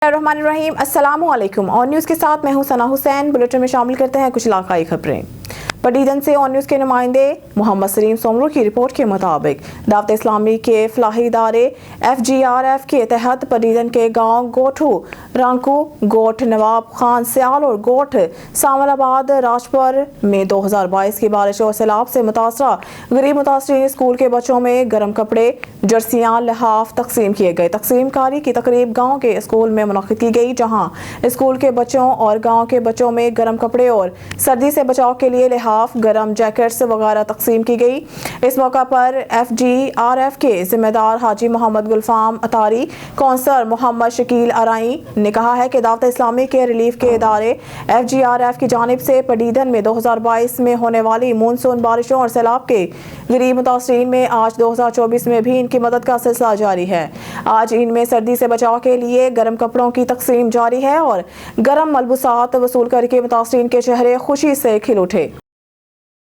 रहमानिर्रहीम, अस्सलाम वालेकुम। On news के साथ मैं हूं सना हुसैन। बुलेटिन में शामिल करते हैं कुछ इलाकाई खबरें। पटीदन से ऑन न्यूज़ के नुमाइंदे मोहम्मद सलीम सोमरू की रिपोर्ट के मुताबिक दावत इस्लामी के फलाही इदारे FGRF के तहत पटीदन के गांव गोठू, रांकू, गोठ नवाब खान सियाल और गोठ सामलाबाद राजपुर में 2022 की बारिश और सैलाब से मुतासरा गरीब मुतासरीन स्कूल के बच्चों में गर्म कपड़े, जर्सियां, लिहाफ तकसीम किए गए। तकसीम कारी की तकरीब गाँव के स्कूल में मुनक्किद की गई, जहाँ स्कूल के बच्चों और गाँव के बच्चों में गर्म कपड़े और सर्दी से बचाव के लिए लिहाफ, गरम जैकेट्स वगैरह तकसीम की गई। इस मौका पर FGRF के जिम्मेदार हाजी मोहम्मद गुलफाम अतारी, कौंसलर मोहम्मद शकील अराई ने कहा है कि दावत इस्लामी के रिलीफ के इदारे FGRF की जानिब से पटीदन में 2022 में होने वाली मानसून बारिशों और सैलाब के गरीब मुतासरीन में आज 2024 में भी इनकी मदद का सिलसिला जारी है। आज इनमें सर्दी से बचाव के लिए गर्म कपड़ों की तकसीम जारी है और गर्म मलबूसात वसूल करके मुतासरीन के चेहरे खुशी से खिल उठे।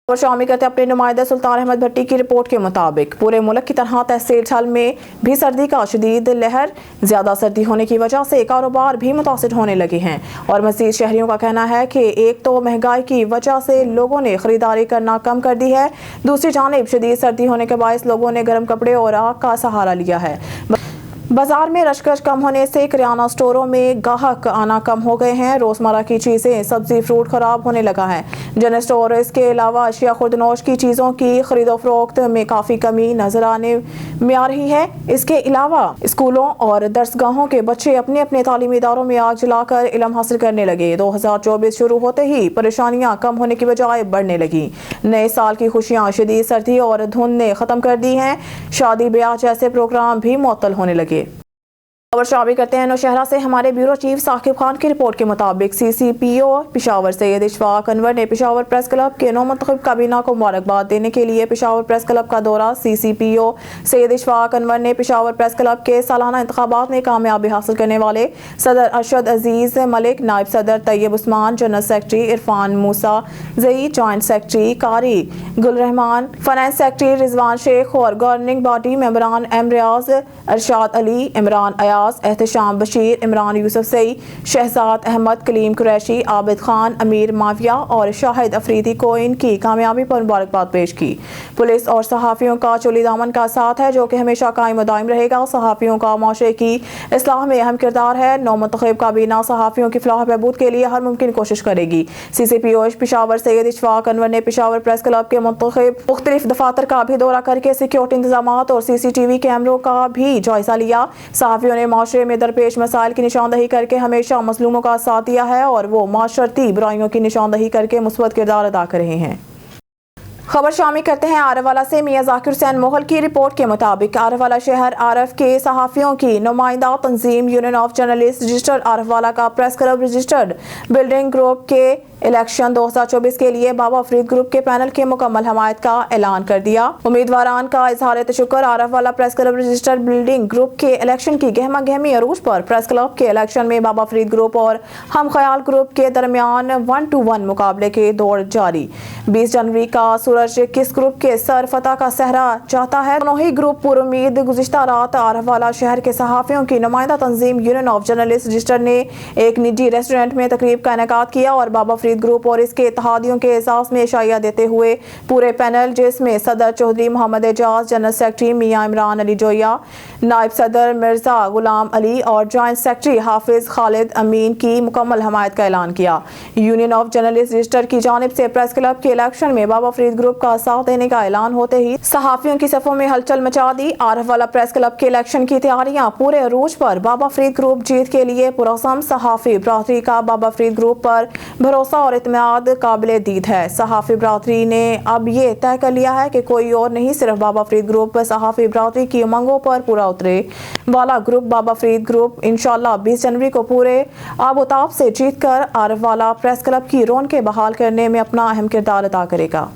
और शामिल करते अपने नुमाइंदा सुल्तान अहमद भट्टी की रिपोर्ट के मुताबिक पूरे मुल्क की तरह तहसील ठल में भी सर्दी का शदीद लहर, ज्यादा सर्दी होने की वजह से कारोबार भी मुतासिर होने लगे हैं। और मजीद शहरियों का कहना है कि एक तो महंगाई की वजह से लोगों ने खरीदारी करना कम कर दी है, दूसरी जानिब शदीद सर्दी होने के बायस लोगों ने गर्म कपड़े और आग का सहारा लिया है। बाजार में रशकश कम होने से किराना स्टोरों में गाहक आना कम हो गए हैं। रोजमर्रा की चीजें, सब्जी, फ्रूट खराब होने लगा है। जनरल स्टोर इसके अलावा अशिया खुर्दनोश की चीजों की खरीदो फरोख्त में काफी कमी नजर आने में आ रही है। इसके अलावा स्कूलों और दरसगाहों के बच्चे अपने अपने तालीमी इदारों में आग जलाकर इल्म हासिल करने लगे। 2024 शुरू होते ही परेशानियां कम होने की बजाय बढ़ने लगी। नए साल की खुशियां शदीद सर्दी और धुंध ने खत्म कर दी हैं। शादी ब्याह जैसे प्रोग्राम भी मुअत्तल होने लगे। खबर शामिल करते हैं नौशहरा से। हमारे ब्यूरो चीफ साकिब खान की रिपोर्ट के मुताबिक CCPO पेशावर सैयद इशफाक अनवर ने पेशावर प्रेस क्लब के नौमंतखब काबीना को मुबारकबाद देने के लिए पेशावर प्रेस क्लब का दौरा। CCPO सैयद इशफाक अनवर ने पेशावर प्रेस क्लब के सालाना इंतखाबात में कामयाबी हासिल करने वाले सदर अरशद अजीज मलिक, नायब सदर तैयब उस्मान, जनरल सेक्रेटरी इरफान मूसा जई, जॉइंट सेक्रेटरी कारी गुल रहमान, फाइनेंस सेक्रेटरी रिजवान शेख और गवर्निंग बॉडी मेंबरान एम रियाज, अरशाद अली, इमरान अयाज, एहतशाम बशीर, इमरान यूसुफ सई, शहजाद अहमद, कलीम कुरैशी, आबिद खान, अमीर माविया और शाहिद अफरीदी को इनकी कामयाबी पर मुबारकबाद पेश की। पुलिस और सहाफ़ियों का चोली दामन का साथ है जो कि हमेशा कायम व दायम रहेगा। सहाफ़ियों का माशरे की इस्लाह में अहम किरदार है। नौमुंतखब काबीना सहाफ़ियों की फलाह बहबूद के लिए हर मुमकिन कोशिश करेगी। CCPO पेशावर सैयद इशफाक अनवर ने पेशावर प्रेस क्लब के मुख्तलिफ दफातर का भी दौरा करके सिक्योरिटी इंतजाम और CCTV कैमरों का भी जायजा लिया। सहाफ़ियों ने माशरे में दरपेश मसाइल की निशानदही करके हमेशा मजलूमों का साथ दिया है और वो माशरती बुराइयों की निशानदही करके मुस्बत किरदार अदा कर रहे हैं। खबर शामिल करते हैं आरवाला से। मियां जाकिर हुसैन मोहल की रिपोर्ट के मुताबिक आरवाला शहर RF के सहाफ़ियों की नुमाइंदा तंजीम union of journalist registered Vala का press club registered building group के इलेक्शन 2024 के लिए बाबा फरीद ग्रुप के पैनल के मुकम्मल हमायत का ऐलान कर दिया। उम्मीदवारान का इजहार तशक्कुर। Arwala press club registered building group के इलेक्शन की गहमा गहमी अरूज पर प्रेस क्लब के इलेक्शन में बाबा फरीद ग्रुप और हम ख्याल ग्रुप के दरमियान 1-1 मुकाबले के दौर जारी। 20 जनवरी का सूरज किस ग्रुप के सर फतह का सहरा चाहता है। दोनों ही ग्रुप पुरुमीद गुज़िश्ता रात आरवाला शहर के सहाफ़ियों की नुमाइंदा तंजीम यूनियन ऑफ जर्नलिस्ट रजिस्टर्ड ने एक निजी रेस्टोरेंट में तकरीब का इनेकाद किया और बाबा फरीद ग्रुप और इसके इत्तेहादियों के एहसास में इशाया देते हुए पूरे पैनल, जिसमें सदर चौधरी मोहम्मद एजाज, जनरल सेक्रेटरी मियां इमरान अली जोया, नायब सदर मिर्जा गुलाम अली और जॉइंट सेक्रेटरी हाफिज खालिद अमीन की मुकम्मल हमायत का ऐलान किया। यूनियन ऑफ जर्नलिस्ट रजिस्टर्ड की जानिब से प्रेस क्लब के इलेक्शन में बाबा फरीद ग्रुप का साथ देने का ऐलान होते ही सहाफ़ियों की सफ़ों में हलचल मचा दी। आरवाला प्रेस क्लब के इलेक्शन की तैयारियां पूरे अरूज पर। बाबा फरीद ग्रुप जीत के लिए पुरअज़म। सहाफ़ी बरादरी का बाबा फरीद ग्रुप पर भरोसा और इत्मीनान काबिले दीद है। सहाफ़ी बरादरी ने अब ये तय कर लिया है कि कोई और नहीं, सिर्फ बाबा फरीद ग्रुप सहाफ़ी बरादरी की उमंगों पर पूरा उतरे वाला ग्रुप बाबा फरीद ग्रुप इंशाअल्लाह 20 जनवरी को पूरे आबोताब से जीत कर आरवाला प्रेस क्लब की रौनकें बहाल करने में अपना अहम किरदार अदा करेगा।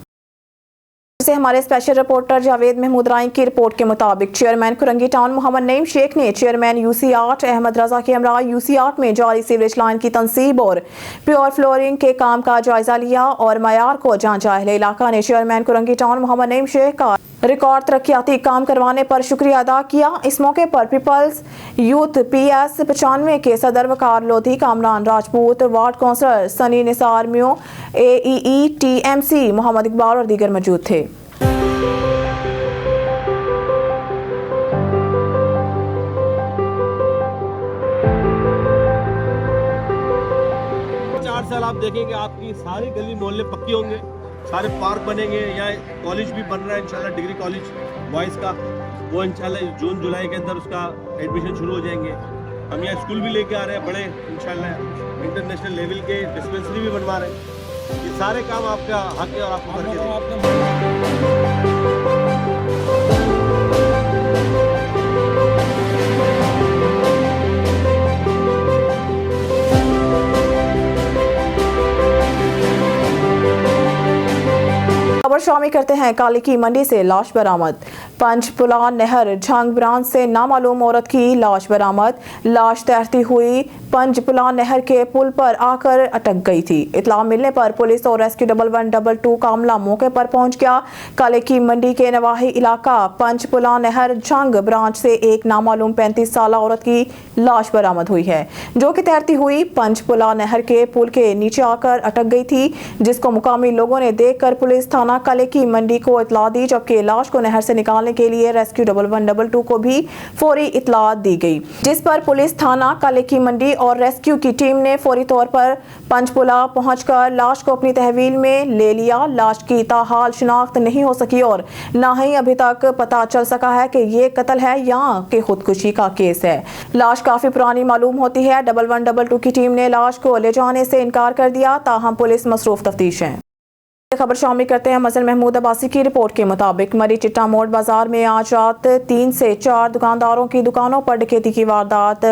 से हमारे स्पेशल रिपोर्टर जावेद महमूद राय की रिपोर्ट के मुताबिक चेयरमैन कुरंगी टाउन मोहम्मद नईम शेख ने चेयरमैन UC8 अहमद रजा के हमरा UC8 में जारी सीवरेज लाइन की तनसीब और प्योर फ्लोरिंग के काम का जायजा लिया और मयार को जांचा। अहले इलाका ने चेयरमैन कुरंगी टाउन मोहम्मद नईम शेख का रिकॉर्ड तरक्याती काम करवाने पर शुक्रिया अदा किया। इस मौके पर पीपल्स यूथ PS95 के सदर Waqar Lodhi Kamran Rajput, ward councillor Sunny Nisar Mayo, AEE TMC Mohammad Iqbal और दीगर मौजूद थे। 4 साल आप देखेंगे आपकी सारी गली मोहल्ले पक्की होंगे, सारे पार्क बनेंगे, यहाँ कॉलेज भी बन रहा है इंशाल्लाह, डिग्री कॉलेज बॉयज़ का, वो इंशाल्लाह जून जुलाई के अंदर उसका एडमिशन शुरू हो जाएंगे। हम यहाँ स्कूल भी लेके आ रहे हैं बड़े, इंशाल्लाह इंटरनेशनल लेवल के डिस्पेंसरी भी बनवा रहे हैं। ये सारे काम आपका हक है और आपको करके देंगे। खबर शामिल करते हैं काली की मंडी से लाश बरामद। पंचपुला नहर झंग ब्रांच से नामालूम औरत की लाश बरामद। लाश तैरती हुई पंचपुला नहर के पुल पर आकर अटक गई थी। इतला मिलने पर पुलिस और रेस्क्यू 1112 का अमला मौके पर पहुंच गया। काली की मंडी के नवाही इलाका पंचपुला नहर झंग ब्रांच से एक नामालूम 35 साल औरत की लाश बरामद हुई है, जो कि तैरती हुई पंचपुला नहर के पुल के नीचे आकर अटक गई थी, जिसको मुकामी लोगों ने देखकर पुलिस थाना काले की मंडी को इतला दी, जबकि लाश को नहर से निकालने के लिए रेस्क्यू 1112 को भी फौरी इतला दी गई, जिस पर पुलिस थाना काले की मंडी और रेस्क्यू की टीम ने फौरी तौर पर पंचपुला पहुंचकर लाश को अपनी तहवील में ले लिया। लाश की ताहाल शिनाख्त नहीं हो सकी और न ही अभी तक पता चल सका है कि ये कत्ल है या कि खुदकुशी का केस है। लाश काफी पुरानी मालूम होती है। 1112 की टीम ने लाश को ले जाने से इनकार कर दिया, ताहम पुलिस मसरूफ तफ्तीश है। खबर शामिल करते हैं मजल महमूद अब्बासी की रिपोर्ट के मुताबिक मरी चिट्टा मोड़ बाजार में आज रात 3 से 4 दुकानदारों की दुकानों पर डकैती की वारदात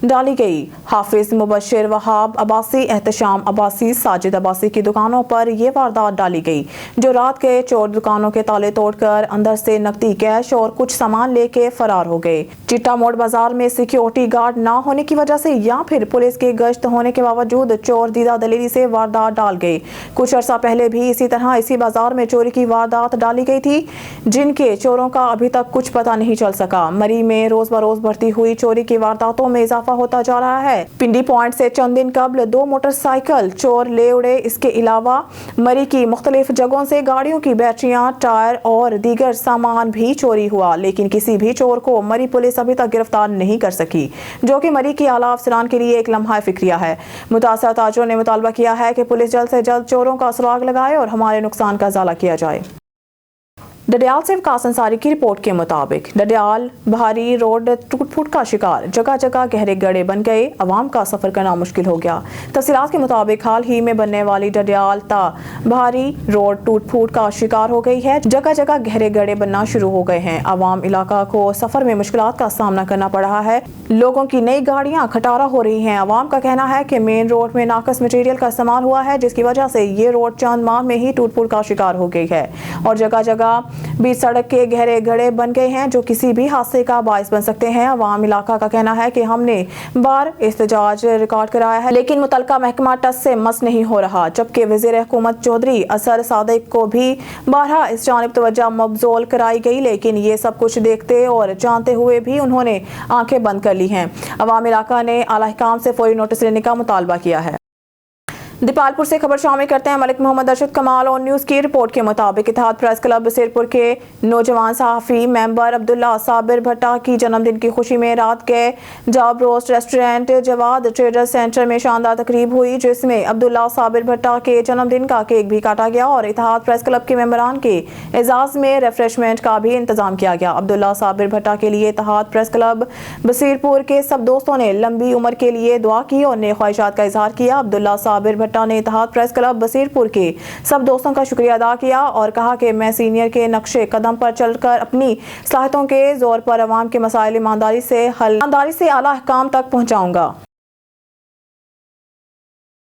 डाली गई। हाफिज मुबशिर वहाब अब्बासी, एहतशाम अब्बासी, साजिद अब्बासी की दुकानों पर यह वारदात डाली गई, जो रात के चोर दुकानों के ताले तोड़कर अंदर से नकदी, कैश और कुछ सामान लेके फरार हो गए। चिट्टा मोड़ बाजार में सिक्योरिटी गार्ड न होने की वजह से या फिर पुलिस की गश्त होने के बावजूद चोर दीदा दलेरी से वारदात डाल गए। कुछ अर्सा पहले भी इसी तरह इसी बाजार में चोरी की वारदात डाली गई थी, जिनके चोरों का अभी तक कुछ पता नहीं चल सका। मरी में रोज बरोज बढ़ती हुई चोरी की वारदातों में इजाफा होता जा रहा है। पिंडी पॉइंट से चंद दिन कबल 2 मोटरसाइकिल चोर ले उड़े। इसके अलावा मरी की मुख्तलिफ जगहों से गाड़ियों की बैटरियां, टायर और दीगर सामान भी चोरी हुआ, लेकिन किसी भी चोर को मरी पुलिस अभी तक गिरफ्तार नहीं कर सकी, जो कि मरी की आला अफसरान के लिए एक लम्हा फिक्रिया है। मुतासर ताजरों ने मुतालबा किया है कि पुलिस जल्द से जल्द चोरों का सुराग लगाए और हमारे नुकसान का इजाला किया जाए। डडियाल से विकास अंसारी की रिपोर्ट के मुताबिक डडियाल भारी रोड टूट फूट का शिकार, जगह जगह गहरे गड्ढे बन गए, आवाम का सफर करना मुश्किल हो गया। तफसीलात के मुताबिक हाल ही में बनने वाली डडियाल ता भारी रोड टूट फूट का शिकार हो गई है। जगह जगह गहरे गड्ढे बनना शुरू हो गए हैं। आवाम इलाका को सफर में मुश्किलात का सामना करना पड़ रहा है। लोगों की नई गाड़ियां खटारा हो रही हैं। आवाम का कहना है कि मेन रोड में नाकस मटेरियल का इस्तेमाल हुआ है, जिसकी वजह से ये रोड चंद माह में ही टूट फूट का शिकार हो गई है और जगह जगह बीच सड़क के गहरे गड्ढे बन गए हैं, जो किसी भी हादसे का बायस बन सकते हैं। आवाम इलाका का कहना है कि हमने बार एहतजाज रिकॉर्ड कराया है, लेकिन मुतलका महकमा टस से मस नहीं हो रहा, जबकि वज़ीर हुकूमत चौधरी असर सादिक को भी बारहा इस जानिब तवज्जो मबजूल कराई गई, लेकिन ये सब कुछ देखते और जानते हुए भी उन्होंने आंखें बंद कर ली हैं। अवाम इलाका ने आला हुकाम से फौरी नोटिस लेने का मुतालबा किया है। दीपालपुर से खबर शामिल करते हैं मलिक मोहम्मद अरशद कमाल और न्यूज़ की रिपोर्ट के मुताबिक इत्तेहाद प्रेस क्लब बसीरपुर के नौजवान सहाफ़ी मेंबर अब्दुल्ला साबिर भट्टा की जन्मदिन की खुशी में रात के जॉब रोस्ट रेस्टोरेंट जवाद ट्रेडर सेंटर में शानदार तकरीब हुई, जिसमें अब्दुल्ला साबिर भट्टा के जन्मदिन का केक भी काटा गया और इत्तेहाद प्रेस क्लब के मेंबरान के एजाज में रिफ्रेशमेंट का भी इंतजाम किया गया। अब्दुल्ला साबिर भट्टा के लिए इत्तेहाद प्रेस क्लब बसीरपुर के सब दोस्तों ने लंबी उम्र के लिए दुआ की और नेक ख्वाहिशात का इजहार किया। अब्दुल्ला साबिर भट्टा ने इत्तेहाद प्रेस क्लब बसीरपुर के सब दोस्तों का शुक्रिया अदा किया और कहा कि मैं सीनियर के नक्शे कदम पर चलकर अपनी सलाहियतों के जोर पर अवाम के मसाइल ईमानदारी से आला अहकाम तक पहुंचाऊंगा।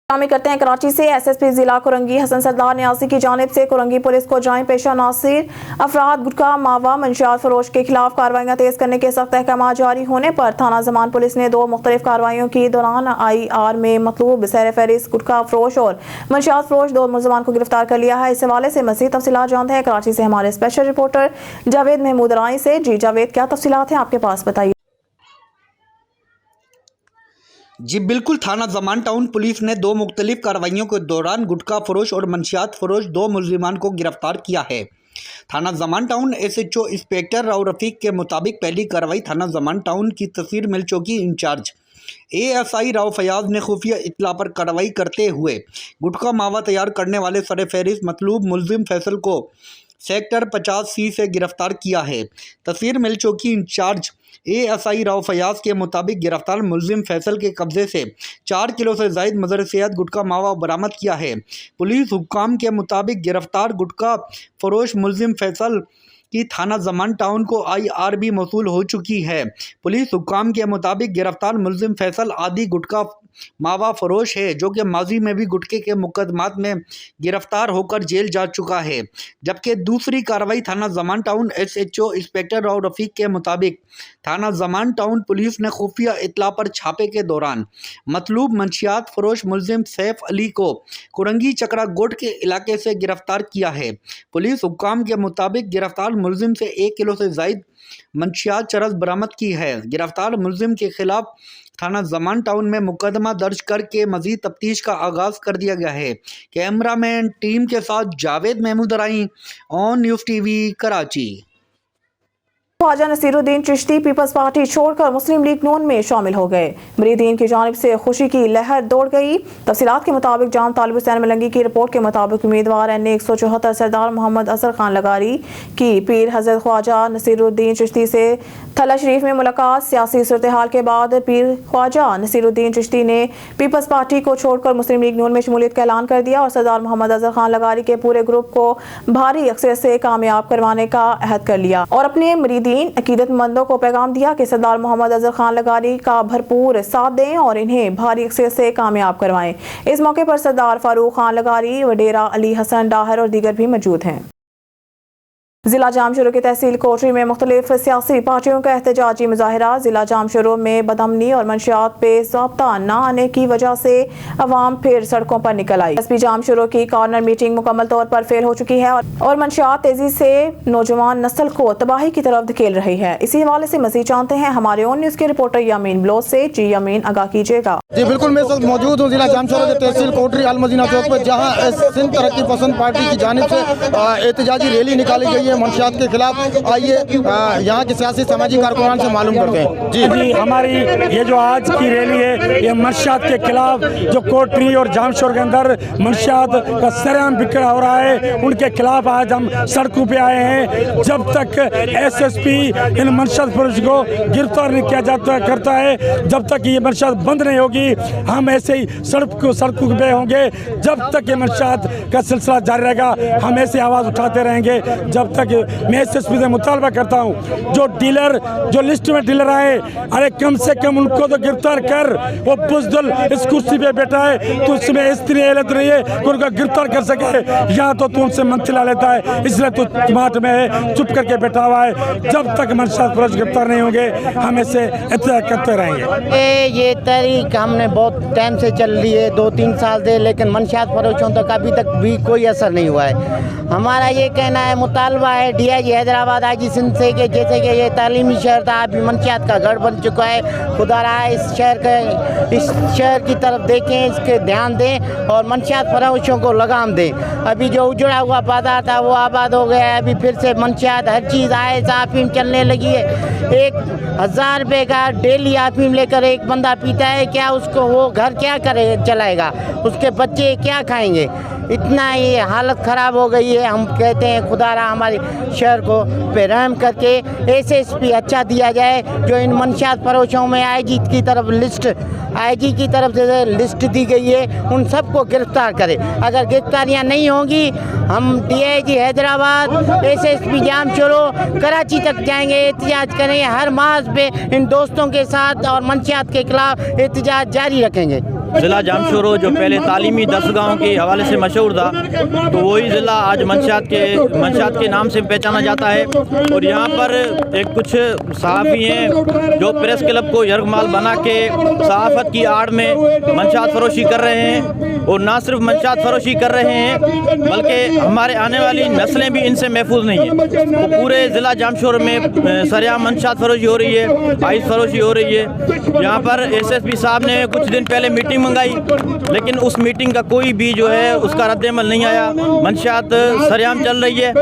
शामिल करते हैं कराची से। एसएसपी जिला कोरंगी हसन सरदार न्यासी की जानिब से कोरंगी पुलिस को जाए पेशा नासिर अफराद गुटखा मावा मंशियात फरोश के खिलाफ कार्रवाइयाँ तेज करने के सख्त अहकाम जारी होने पर थाना जमान पुलिस ने 2 मुख्तलिफ कार्रवाइयों के दौरान IR में मतलूब सैर फहरिस्त गुटखा फरोश और मंशियात फरोश 2 मुलजमान को गिरफ्तार कर लिया है। इस हवाले से मज़ीद तफसीलात जानते हैं कराची से हमारे स्पेशल रिपोर्टर जावेद महमूद राय से। जी जावेद, क्या तफसीलात हैं आपके पास, बताइए। जी बिल्कुल, थाना जमान टाउन पुलिस ने 2 मुख्तलिफ कार्रवाइयों के दौरान गुटखा फरोश और मंशियात फरोश 2 मुलजिमान को गिरफ्तार किया है। थाना Zaman town SHO inspector Rao Rafiq के मुताबिक पहली कार्रवाई थाना जमान टाउन की तहसील मिल चौकी इंचार्ज ASI राव फयाज ने खुफिया इत्तला पर कार्रवाई करते हुए गुटखा मावा तैयार करने वाले सरफहरिस्त मतलूब मुलजिम फैसल को सेक्टर 50C से गिरफ्तार किया है। तहसील मिल चौकी इंचार्ज ASI राव फयाज के मुताबिक गिरफ्तार मुलजिम फैसल के कब्जे से 4 किलो से ज़ायद मदर सेहत गुटखा मावा बरामद किया है। पुलिस हुक्काम के मुताबिक गिरफ्तार गुटखा फरोश मुलजिम फैसल की थाना जमान टाउन को IR भी मौसूल हो चुकी है। पुलिस हुक्काम के मुताबिक गिरफ्तार मुलजिम फैसल आदि गुटखा मावा फरोश है, जो कि माजी में भी गुटखे के मुकदमात में गिरफ्तार होकर जेल जा चुका है। जबकि दूसरी कार्रवाई थाना Zaman town SHO inspector Rao Rafiq के मुताबिक थाना जमान टाउन पुलिस ने खुफिया इत्तला पर छापे के दौरान मतलूब मंशियात फरोश मुलजिम सैफ अली को कुरंगी चकरा गोट के इलाके से गिरफ्तार किया है। पुलिस हुक्काम के मुताबिक गिरफ्तार मुलजिम से 1 किलो से ज़ायद मंशियात चरस बरामद की है। गिरफ्तार मुलजिम के खिलाफ थाना जमान टाउन में मुकदमा दर्ज करके मजीद तफ्तीश का आगाज़ कर दिया गया है। कैमरामैन टीम के साथ Javed Mahmood Rai, on news TV, Karachi. Khwaja Nasiruddin Chishti Peoples Party छोड़कर मुस्लिम लीग नून में शामिल हो गए। मुरीदीन की जानिब से खुशी की लहर दौड़ गई। तफसीलात के मुताबिक जाम तालिब हुसैन मलंगी की रिपोर्ट के मुताबिक उम्मीदवार NA 174 सरदार मोहम्मद असर खान लगारी की पीर हजरत ख्वाजा नसीरुद्दीन चिश्ती से थला शरीफ में मुलाकात। सियासी सूरत हाल के बाद पीर ख्वाजा नसीरुद्दीन चिश्ती ने पीपल्स पार्टी को छोड़कर मुस्लिम लीग नून में शमूलियत का ऐलान कर दिया और सरदार मोहम्मद असर खान लगारी के पूरे ग्रुप को भारी अक्सरियत से कामयाब करवाने का अहद कर लिया और अपने मुरीदीन अकीदतमंदों को पैगाम दिया कि सरदार मोहम्मद असर खान लगारी का भरपूर साथ दें और इन्हें भारी अक्सरियत से कामयाब करवाएं। इस मौके पर सरदार फारूक खान लगारी, वडेरा अली हसन डाहर और दीगर भी मौजूद हैं। जिला जामशोरो की तहसील कोटरी में मुख्तलिफ सियासी पार्टियों का एहतजाजी मुजाहिरा। जिला जामशोरो में बदअमनी और मंशियात पे ज़ाब्ता न आने की वजह से अवाम फिर सड़कों पर निकल आई। SP जामशोरो की कॉर्नर मीटिंग मुकम्मल तौर पर फेल हो चुकी है और मंशियात तेजी से नौजवान नस्ल को तबाही की तरफ धकेल रही है। इसी हवाले से मज़ीद जानते हैं हमारे ऑन न्यूज़ के रिपोर्टर यामीन ब्लोच से। जी यामीन, आगाह कीजिएगा। जी बिल्कुल, मैं मौजूद हूँ जिला जामशोरो की तहसील कोटरी अलमदीना चौक पर, जहाँ सिंध तरक्की पसंद पार्टी की जानिब से एहतजाजी रैली निकाली गई है मंशियात के खिलाफ। आइए यहाँ के सियासी सामाजिक कारकुनान से मालूम करते हैं। जी हमारी ये जो आज की रैली है, ये मंशियात के खिलाफ जो कोटरी और जामशोर के अंदर मंशियात का सरेआम बिक्रा हो रहा है, उनके खिलाफ आज हम सड़कों पे आए हैं। जब तक SSP इन मंशियात फरोश को गिरफ्तार नहीं किया जाता करता है, जब तक ये मंशियात बंद नहीं होगी, हम ऐसे ही सड़कों पे होंगे। जब तक ये मंशियात का सिलसिला जारी रहेगा, हम ऐसे आवाज़ उठाते रहेंगे जब तक। मैं SSP से मुतालबा करता हूँ, जो डीलर जो लिस्ट में डीलर आए, अरे कम से कम उनको तो गिरफ्तार कर। वो बुज़दिल इस कुर्सी पे बैठा है तो उसमें इतनी एहलियत नहीं है कि उनको गिरफ्तार कर सके। यहाँ तो तू उनसे मंथिला लेता है, इसलिए तू जमात में है, चुप करके बैठा हुआ है। जब तक मंशियात फरोश गिरफ्तार नहीं होंगे, हम ऐसे एहतियात करते रहेंगे। ये तहरीक हमने बहुत टाइम से चल रही है, 2-3 साल से, लेकिन मंशियात फरोशों तक अभी तक भी कोई असर नहीं हुआ है। हमारा ये कहना है, मुतालबा है DIG हैदराबाद IG सिंध से कि जैसे कि ये तालीमी शहर था, अभी मंशियात का गढ़ बन चुका है। खुदा रहा इस शहर की तरफ देखें, इसके ध्यान दें और मंशियात फरोशों को लगाम दें। अभी जो उजड़ा हुआ बाजार था वो आबाद हो गया है। अभी फिर से मंशियात हर चीज़ आए, अफीम चलने लगी है। 1000 रुपये का डेली अफीम लेकर एक बंदा पीता है, क्या उसको वो घर क्या करे चलाएगा, उसके बच्चे क्या खाएंगे? इतना ये हालत ख़राब हो गई है। हम कहते हैं खुदारा हमारे शहर को पे रहम करके SSP अच्छा दिया जाए। जो इन मंशियात फरोशों में IG की तरफ से लिस्ट दी गई है, उन सबको गिरफ्तार करे। अगर गिरफ्तारियाँ नहीं होंगी, हम DIG हैदराबाद, SSP जामशोरो, कराची तक जाएंगे, एहतिजाज करेंगे। हर मार्च पे इन दोस्तों के साथ और मंशियात के खिलाफ एहतिजाज जारी रखेंगे। ज़िला जामशोरो जो पहले तालीमी दरसगाहों के हवाले से मशहूर था, तो वही ज़िला आज मंशियात के नाम से पहचाना जाता है। और यहाँ पर एक कुछ सहाफ़ी हैं जो प्रेस क्लब को यरगमाल बना के सहाफ़त की आड़ में मंशियात फरोशी कर रहे हैं। और ना सिर्फ मंशियात फरोशी कर रहे हैं बल्कि हमारे आने वाली नस्लें भी इनसे महफूज नहीं हैं। तो पूरे ज़िला जामशोर में सरेआम मंशियात फरोशी हो रही है, आइस फरोशी हो रही है। यहाँ पर SSP साहब ने कुछ दिन पहले मीटिंग मंगाई, लेकिन उस मीटिंग का कोई भी जो है उसका रद्द-ए-अमल नहीं आया। मंशियात सरेआम चल रही है,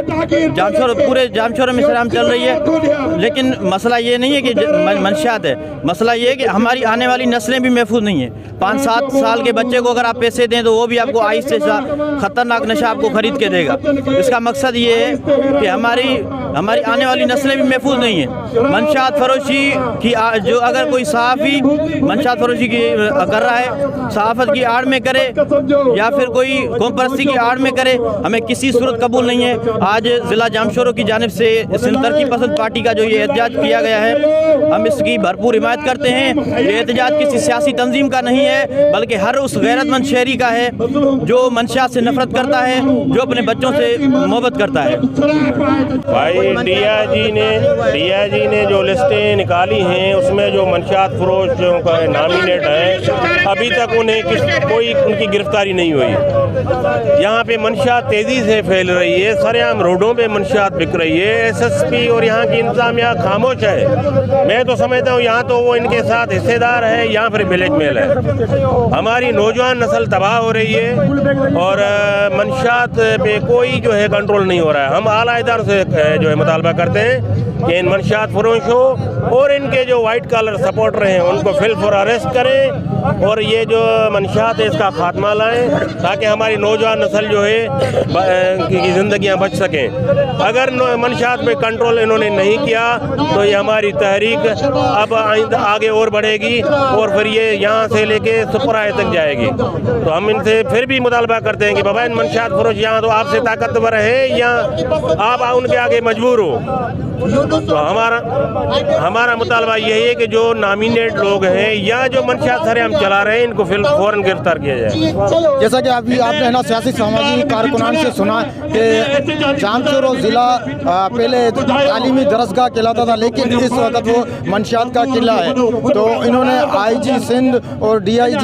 पूरे जामशोर में सरेआम चल रही है। लेकिन मसला ये नहीं है कि मंशियात है, मसला ये है कि हमारी आने वाली नस्लें भी महफूज नहीं है। 5-7 साल के बच्चे को अगर आप पैसे दें तो वो भी आपको आइस से ख़तरनाक नशा आपको ख़रीद के देगा। इसका मकसद ये है कि हमारी आने वाली नस्लें भी महफूज नहीं हैं। मंशियात फरोशी की जो अगर कोई सहाफ़ी मंशियात फरोशी की कर रहा है, सहाफ़त की आड़ में करे या फिर कोई कौम परस्ती की आड़ में करे, हमें किसी सूरत कबूल नहीं है। आज ज़िला जामशोरो की जानिब से सिंध तरक्की पसंद पार्टी का जो ये एहतजाज किया गया है, हम इसकी भरपूर हिमायत करते हैं। ये एहतजाज किसी सियासी तंजीम का नहीं है बल्कि हर उस गैरतमंद शहरी का है जो मंशियात से नफरत करता है, जो अपने बच्चों से मोहब्बत करता है। भाई DIG ने जो लिस्टें निकाली हैं उसमें जो मंशियात फरोश जो नामिनेट हैं अभी तक उन्हें कोई उनकी गिरफ्तारी नहीं हुई। यहाँ पे मंशियात तेज़ी से फैल रही है, सरेआम रोडों पे मंशियात बिक रही है। SSP और यहाँ की इंतज़ामिया खामोश है। मैं तो समझता हूँ यहाँ तो वो इनके साथ हिस्सेदार है या फिर ब्लैकमेल है। हमारी नौजवान नस्ल तबाह हो रही है और मंशियात पे कोई जो है कंट्रोल नहीं हो रहा है। हम आला इदारों से जो है मुतालबा करते हैं कि इन मंशियात फरोशों और इनके जो वाइट कॉलर सपोर्टर हैं उनको फिल फॉर अरेस्ट करें और ये जो मंशियात है इसका खात्मा लाएं ताकि हमारी नौजवान नस्ल जो है की ज़िंदगियाँ बच सकें। अगर मंशियात पे कंट्रोल इन्होंने नहीं किया तो ये हमारी तहरीक अब आगे और बढ़ेगी और फिर ये यहाँ से लेके सुपराए तक जाएगी। तो हम इनसे फिर भी मुतालबा करते हैं कि बाबा इन मंशियात फरोश यहाँ तो आपसे ताकतवर है या आप उनके आगे मजबूर हो। तो हमारा मुतालबा यही है कि जो नामिनेट लोग हैं या जो मंशियात सरेआम चला रहे हैं इनको फौरन गिरफ्तार किया जाए। जैसा कि अभी आपने ना सियासी सामाजिक कारकुनान से सुना कि जामशोरो ज़िला पहले तालीमी दरसगाह कहलाता था, लेकिन इस वक्त वो मंशियात का किला है। तो इन्होंने IG सिंध और DIG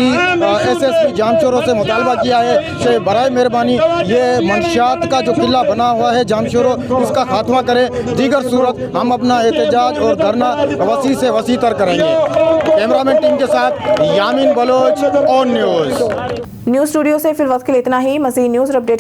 SSP जामशोरो से मुतालबा किया है कि बराए मेहरबानी ये मंशियात का जो किला बना हुआ है जामशोरो, इसका खात्मा करें। दीगर सूरत हम अपना एहतजाज और धरना वसी से वसी तर करेंगे। कैमरामैन टीम के साथ यामीन बलोच, ऑन न्यूज़ स्टूडियो से फिर वक्त के लिए इतना ही। मज़ीद न्यूज़ अपडेट